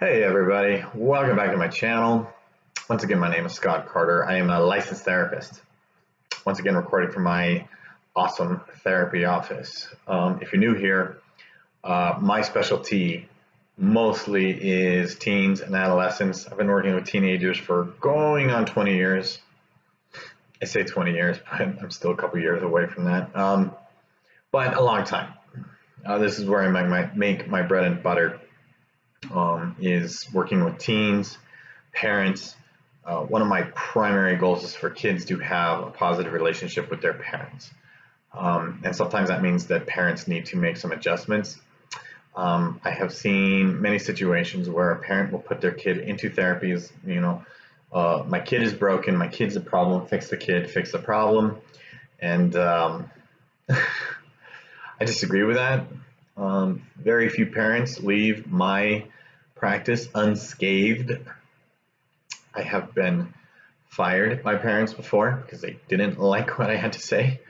Hey everybody, welcome back to my channel. Once again, my name is Scott Carter. I am a licensed therapist. Once again, recording from my awesome therapy office. If you're new here, my specialty mostly is teens and adolescents. I've been working with teenagers for going on 20 years. I say 20 years, but I'm still a couple years away from that. But a long time. This is where I make my bread and butter. Is working with teens, parents. One of my primary goals is for kids to have a positive relationship with their parents. And sometimes that means that parents need to make some adjustments. I have seen many situations where a parent will put their kid into therapies, my kid is broken, my kid's a problem, fix the kid, fix the problem. And I disagree with that. Very few parents leave my practice unscathed. I have been fired by parents before because they didn't like what I had to say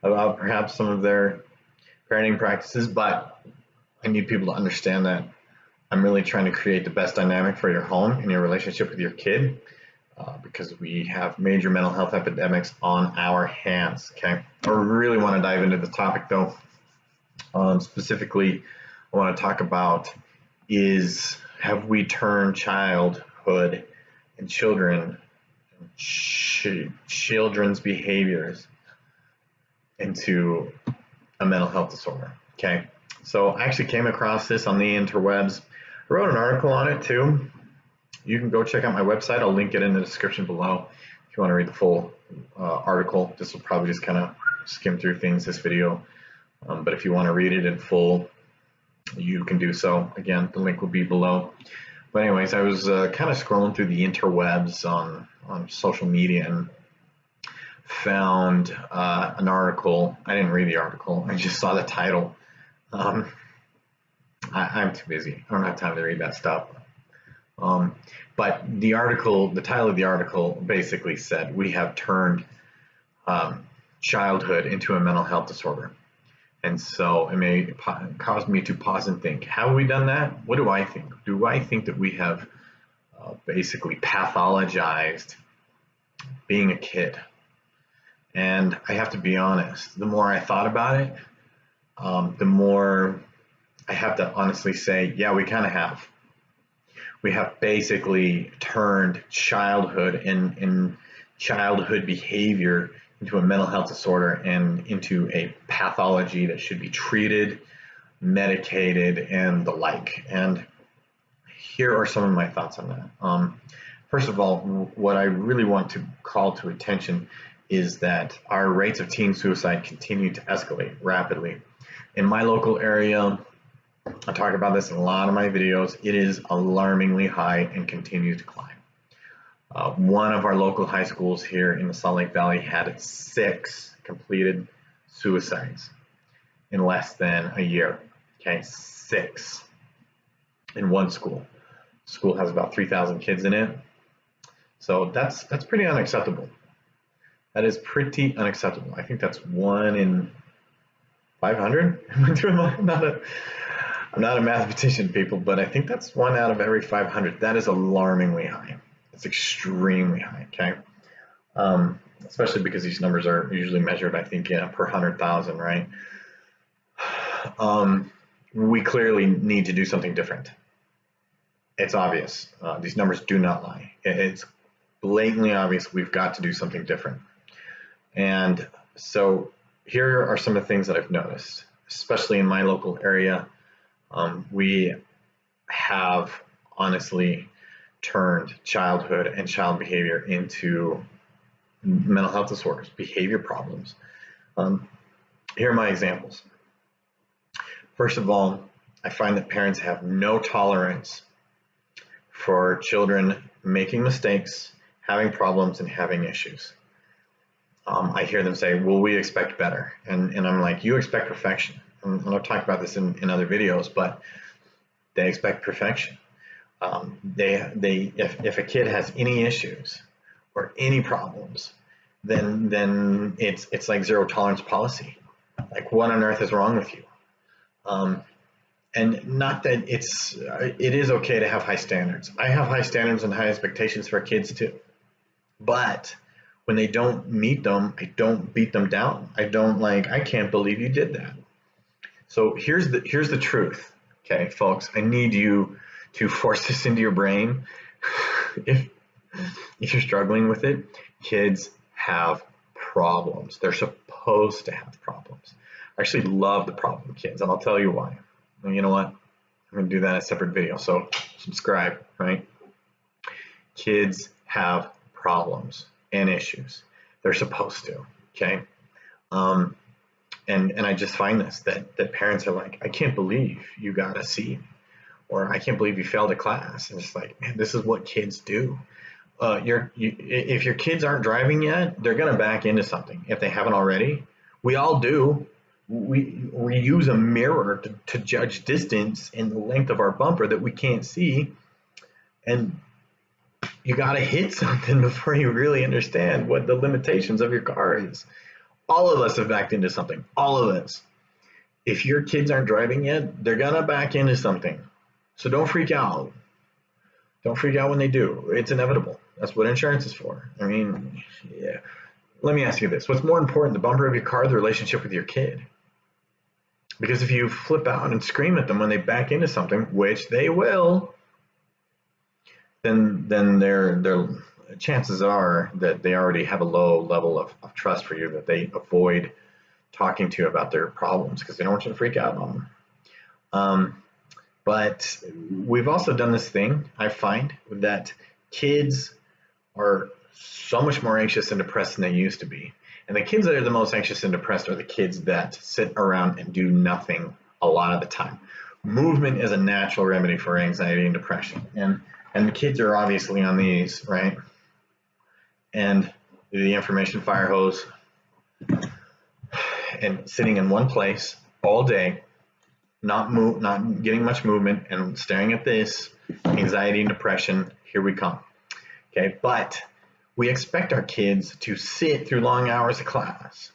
about perhaps some of their parenting practices, but I need people to understand that I'm really trying to create the best dynamic for your home and your relationship with your kid because we have major mental health epidemics on our hands. Okay, I really want to dive into the topic though. Specifically, I want to talk about have we turned childhood and children's behaviors into a mental health disorder. Okay, so I actually came across this on the interwebs. I wrote an article on it too. You can go check out my website. I'll link it in the description below if you want to read the full article. This will probably just kind of skim through things, this video. But if you want to read it in full, you can do so. Again, the link will be below. But anyways, I was kind of scrolling through the interwebs on social media and found an article. I didn't read the article. I just saw the title. I'm too busy. I don't have time to read that stuff. But the title of the article basically said, we have turned childhood into a mental health disorder. And so it caused me to pause and think, have we done that? What do I think? Do I think that we have basically pathologized being a kid? And I have to be honest, the more I thought about it, the more I have to honestly say, yeah, we kind of have. We have basically turned childhood and childhood behavior into a mental health disorder and into a pathology that should be treated, medicated, and the like. And here are some of my thoughts on that. First of all, what I really want to call to attention is that our rates of teen suicide continue to escalate rapidly. In my local area, I talk about this in a lot of my videos, it is alarmingly high and continues to climb. One of our local high schools here in the Salt Lake Valley had 6 completed suicides in less than a year. Okay, 6 in one school. The school has about 3,000 kids in it. So that's pretty unacceptable. That is pretty unacceptable. I think that's 1 in 500. I'm not a mathematician, people, but I think that's 1 out of every 500. That is alarmingly high. It's extremely high, okay? Especially because these numbers are usually measured, I think, per 100,000, right? We clearly need to do something different. It's obvious. These numbers do not lie. It's blatantly obvious we've got to do something different. And so here are some of the things that I've noticed, especially in my local area. We have honestly turned childhood and child behavior into mental health disorders, behavior problems. Here are my examples. First of all, I find that parents have no tolerance for children making mistakes, having problems, and having issues. I hear them say, well, we expect better. And I'm like, you expect perfection. And I've talked about this in other videos, but they expect perfection. If a kid has any issues or any problems, then it's like zero tolerance policy. Like, what on earth is wrong with you? And not that it is okay to have high standards. I have high standards and high expectations for kids too. But when they don't meet them, I don't beat them down. I don't like, I can't believe you did that. So here's the truth. Okay, folks, I need you to force this into your brain. if if you're struggling with it, kids have problems. They're supposed to have problems. I actually love the problem kids, and I'll tell you why. And you know what? I'm going to do that in a separate video. So subscribe, right? Kids have problems and issues. They're supposed to, okay? And I just find this, that parents are like, I can't believe you got a C, or I can't believe you failed a class. And it's like, man, this is what kids do. If your kids aren't driving yet, they're going to back into something if they haven't already. We all do. We use a mirror to judge distance and the length of our bumper that we can't see. And you got to hit something before you really understand what the limitations of your car is. All of us have backed into something. All of us. If your kids aren't driving yet, they're going to back into something. So don't freak out. Don't freak out when they do. It's inevitable. That's what insurance is for. I mean, yeah. Let me ask you this. What's more important, the bumper of your car or the relationship with your kid? Because if you flip out and scream at them when they back into something, which they will, then their chances are that they already have a low level of trust for you, that they avoid talking to you about their problems because they don't want you to freak out on them. But we've also done this thing, I find, that kids are so much more anxious and depressed than they used to be. And the kids that are the most anxious and depressed are the kids that sit around and do nothing a lot of the time. Movement is a natural remedy for anxiety and depression. And the kids are obviously on these, right? And the information fire hose and sitting in one place all day, not getting much movement and staring at this, anxiety and depression, here we come. Okay, but we expect our kids to sit through long hours of class.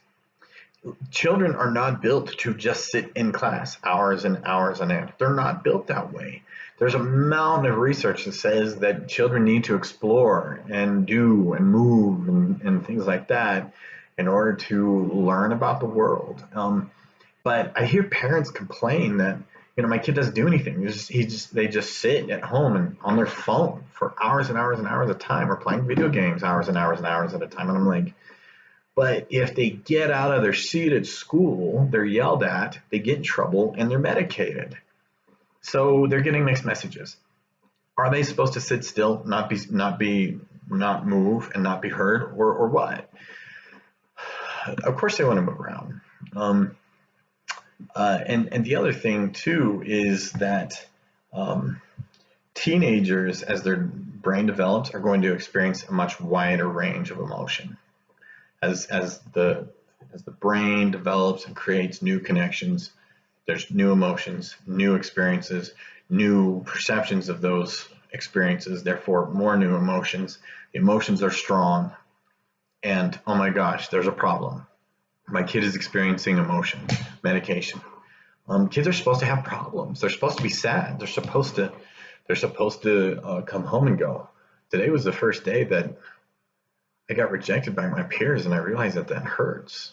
Children are not built to just sit in class hours and hours on end. They're not built that way. There's a mountain of research that says that children need to explore and do and move and things like that in order to learn about the world. But I hear parents complain that, my kid doesn't do anything. They just sit at home and on their phone for hours and hours and hours at a time, or playing video games hours and hours and hours at a time. And I'm like, but if they get out of their seat at school, they're yelled at, they get in trouble, and they're medicated. So they're getting mixed messages. Are they supposed to sit still, not move, and not be heard, or what? Of course they want to move around. And the other thing too is that teenagers, as their brain develops, are going to experience a much wider range of emotion. As the brain develops and creates new connections, there's new emotions, new experiences, new perceptions of those experiences, therefore more new emotions. The emotions are strong, and oh my gosh, there's a problem. My kid is experiencing emotion, medication. Kids are supposed to have problems. They're supposed to be sad. They're supposed to come home and go. Today was the first day that I got rejected by my peers, and I realized that hurts.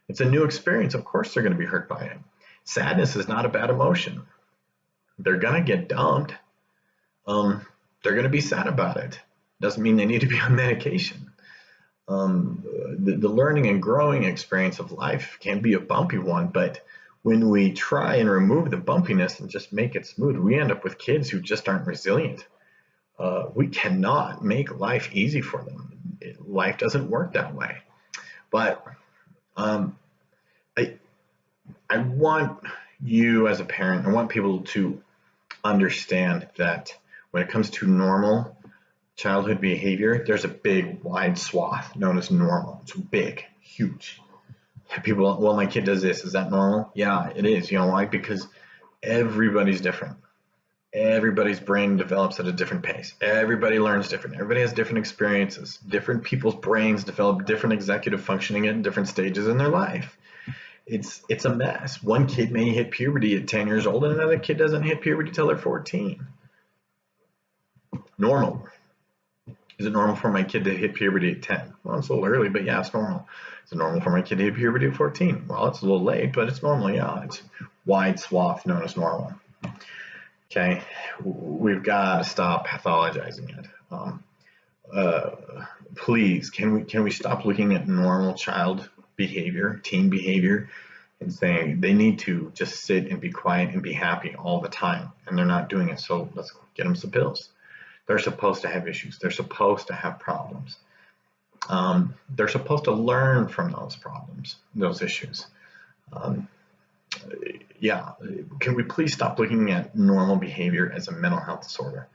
It's a new experience. Of course they're going to be hurt by it. Sadness is not a bad emotion. They're going to get dumped. They're going to be sad about it. Doesn't mean they need to be on medication. The learning and growing experience of life can be a bumpy one, but when we try and remove the bumpiness and just make it smooth, we end up with kids who just aren't resilient. We cannot make life easy for them. Life doesn't work that way. But I want you as a parent, I want people to understand that when it comes to normal childhood behavior, there's a big, wide swath known as normal. It's big, huge. People, well, my kid does this. Is that normal? Yeah, it is. You know why? Because everybody's different. Everybody's brain develops at a different pace. Everybody learns different. Everybody has different experiences. Different people's brains develop different executive functioning at different stages in their life. it's a mess. One kid may hit puberty at 10 years old, and another kid doesn't hit puberty till they're 14. Normal. Is it normal for my kid to hit puberty at 10? Well, it's a little early, but yeah, it's normal. Is it normal for my kid to hit puberty at 14? Well, it's a little late, but it's normal. Yeah, it's wide swath known as normal. Okay, we've got to stop pathologizing it. Please, can we stop looking at normal child behavior, teen behavior, and saying they need to just sit and be quiet and be happy all the time, and they're not doing it. So let's get them some pills. They're supposed to have issues. They're supposed to have problems. They're supposed to learn from those problems, those issues. Yeah, can we please stop looking at normal behavior as a mental health disorder?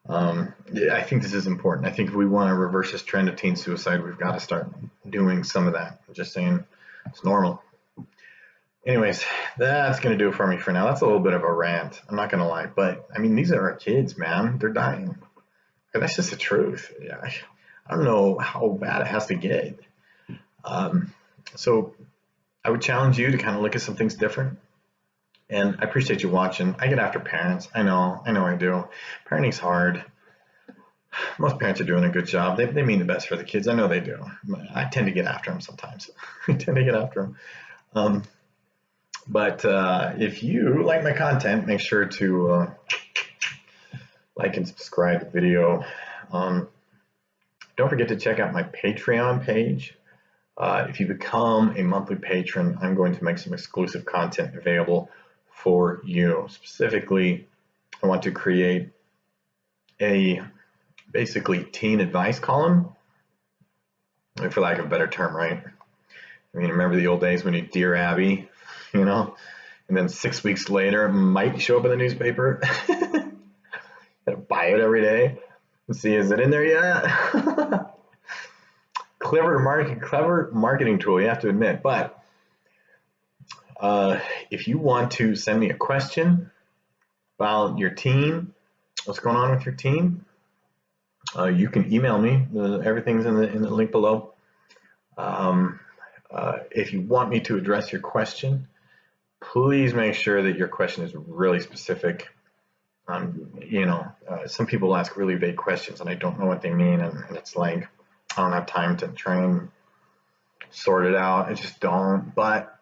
I think this is important. I think if we want to reverse this trend of teen suicide, we've got to start doing some of that. Just saying it's normal. Anyways, that's going to do it for me for now. That's a little bit of a rant. I'm not going to lie. But, I mean, these are our kids, man. They're dying. That's just the truth. Yeah, I don't know how bad it has to get. So I would challenge you to kind of look at some things different. And I appreciate you watching. I get after parents. I know I do. Parenting's hard. Most parents are doing a good job. They mean the best for the kids. I know they do. I tend to get after them sometimes. I tend to get after them. But if you like my content, make sure to like and subscribe to the video. Don't forget to check out my Patreon page. If you become a monthly patron, I'm going to make some exclusive content available for you. Specifically, I want to create a basically teen advice column, for lack of a better term, right? I mean, remember the old days when you Dear Abby, you know, and then 6 weeks later it might show up in the newspaper. Gotta buy it every day and see, is it in there yet? Clever marketing tool, you have to admit. But if you want to send me a question about your teen, what's going on with your teen, you can email me. Everything's in the link below. If you want me to address your question, please make sure that your question is really specific. Some people ask really vague questions and I don't know what they mean, and it's like I don't have time to try and sort it out. I just don't. But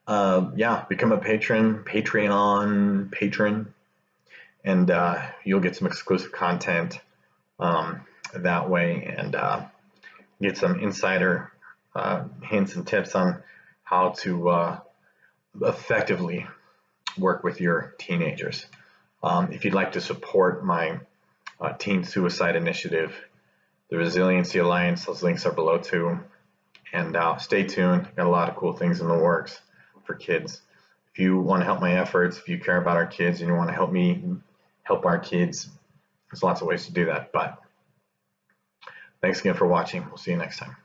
yeah, become a Patreon patron, and you'll get some exclusive content that way, and get some insider hints and tips on how to effectively work with your teenagers. If you'd like to support my teen suicide initiative, the Resiliency Alliance, those links are below too. And stay tuned. Got a lot of cool things in the works for kids. If you want to help my efforts, if you care about our kids and you want to help me help our kids, there's lots of ways to do that. But thanks again for watching. We'll see you next time.